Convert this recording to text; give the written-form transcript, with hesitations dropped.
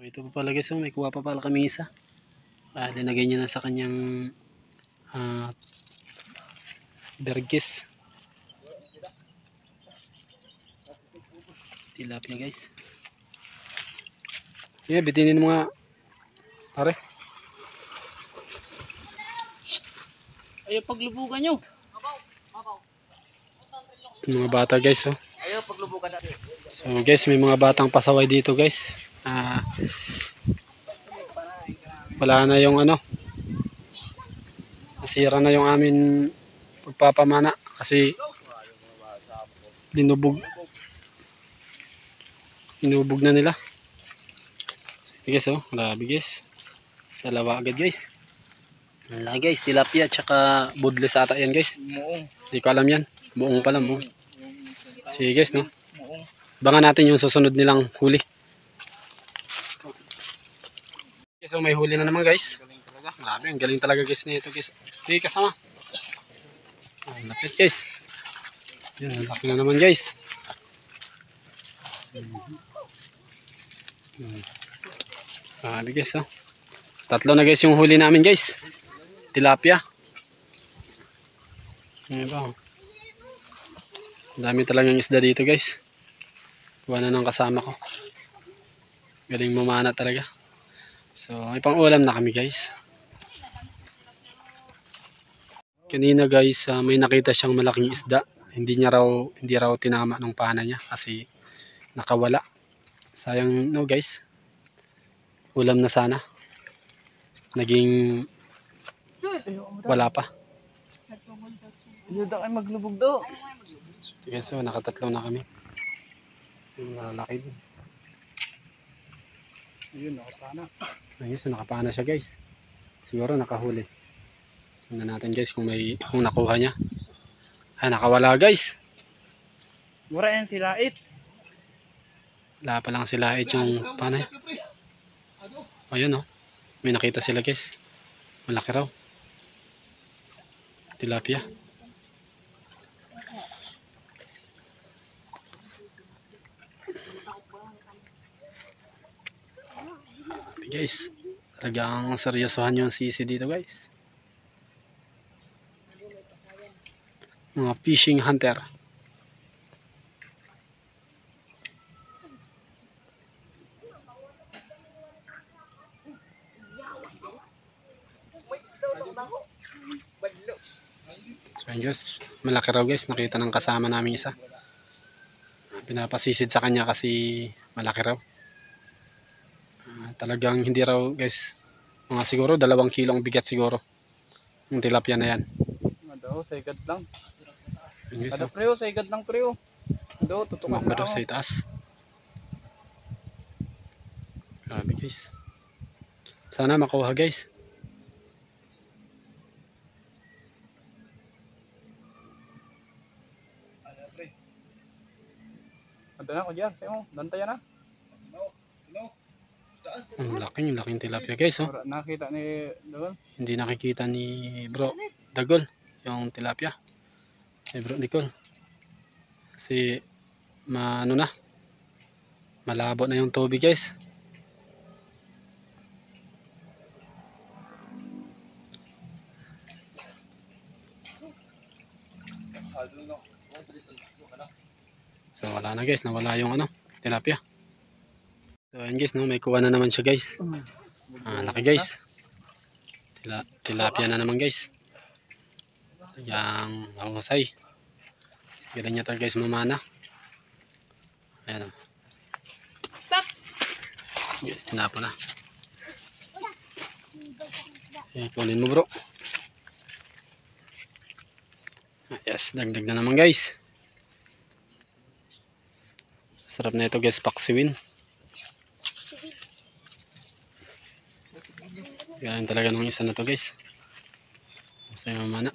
Ito pa pala guys, may kuha pa pala kami isa. Linagay niya na sa kanyang bergis. Tilapia guys. Sige, bitinin mo nga. Pare. Ayaw paglubugan nyo. Mga bata guys, oh. Ayaw paglubugan natin. So guys, may mga batang pasaway dito guys. Wala na yung nasira na yung amin pagpapamana kasi dinubog na nila. So guys, oh, grabe guys. Dalawa agad guys. Wala guys, tilapia tsaka budles ata yan guys. Muong. Hindi ko alam yan. Buong pala mo. Sige guys, no? Abangan natin yung susunod nilang huli. Okay, so may huli na naman guys. Grabe, ang galing talaga guys na ito guys. Sige, kasama. Lapit guys. Yan, laki na naman guys. Grabe guys, oh. Tatlo na guys yung huli namin guys. Tilapia. Ano ba? Dami talagang isda dito guys. Kuha na ng kasama ko. Galing mamana talaga. So may pang ulam na kami guys. Kanina guys, may nakita siyang malaking isda. Hindi raw tinama ng pana niya kasi nakawala. Sayang no guys. Ulam na sana. Naging wala pa. Ayaw daw kayo maglubog daw. Sige, so nakatatlo na kami. Yung malalaki din. Ayun, nakapana. Ayun, so nakapana siya guys. Siguro nakahuli. Tingnan natin guys kung nakuha niya. Nakawala guys. Mura yan sila it. Wala pa lang sila yung panay. Ayun, oh. May nakita sila guys. Malaki raw. Tilapia. Guys, talagang seryosohan yung sisi dito guys. Mga fishing hunter. So yun guys, malaki raw guys. Nakita ng kasama namin isa. Pinapasisid sa kanya kasi malaki raw. Talagang hindi raw guys, mga siguro 2 kilo ang bigat siguro yung tilapia na yan. Madaw, sa igad lang. Yun guys, Kada oh. preo, sa igad lang preo. Madaw, tutukan Tumakbo na daw ako. sa itaas. Grabe guys. Sana makuha guys. Ando na ko dyan, sa'yo. Dantay na. Ang laking tilapia guys, oh. Nakita ni doon. Hindi nakikita ni bro Dagol yung tilapia. Bro Dagol. Kasi malabo na yung tubig guys. So wala na guys, nawala yung tilapia. So ayun guys, no, may kuha na naman siya guys. Laki guys. Tilapia na naman guys. Yang mahusay. Galing niya talaga guys mamana. Ayan, oh. Yes, tinapo na. Kunin mo bro. Yes, dagdag na naman guys. Sarap na ito guys, paksiwin. Galing talaga nung isa na to guys. Masaya mamana.